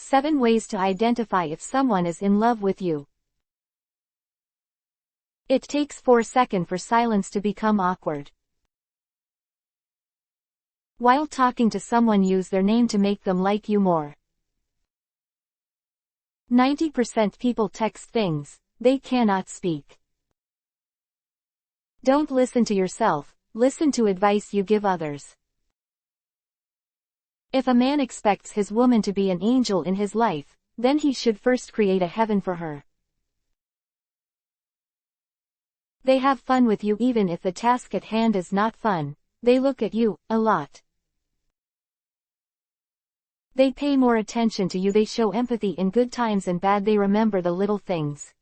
7 ways to identify if someone is in love with you. It takes 4 seconds for silence to become awkward. While talking to someone, use their name to make them like you more. 90% people text things they cannot speak. Don't listen to yourself, listen to advice you give others. If a man expects his woman to be an angel in his life, then he should first create a heaven for her. They have fun with you even if the task at hand is not fun. They look at you a lot. They pay more attention to you. They show empathy in good times and bad. They remember the little things.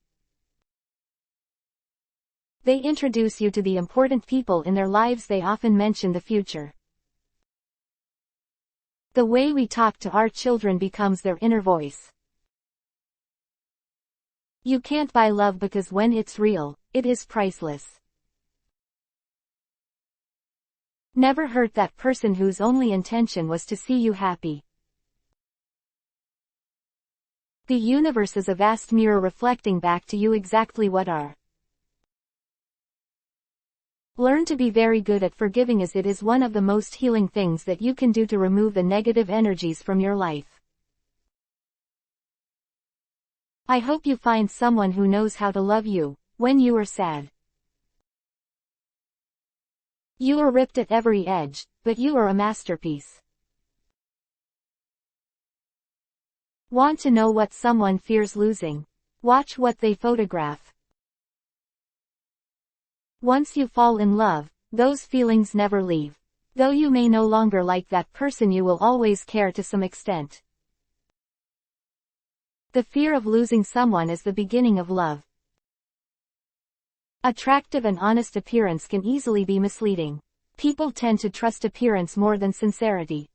They introduce you to the important people in their lives. They often mention the future. The way we talk to our children becomes their inner voice. You can't buy love because when it's real, it is priceless. Never hurt that person whose only intention was to see you happy. The universe is a vast mirror reflecting back to you exactly what are. Learn to be very good at forgiving, as it is one of the most healing things that you can do to remove the negative energies from your life. I hope you find someone who knows how to love you when you are sad. You are ripped at every edge, but you are a masterpiece. Want to know what someone fears losing? Watch what they photograph. Once you fall in love, those feelings never leave. Though you may no longer like that person, you will always care to some extent. The fear of losing someone is the beginning of love. Attractive and honest appearance can easily be misleading. People tend to trust appearance more than sincerity.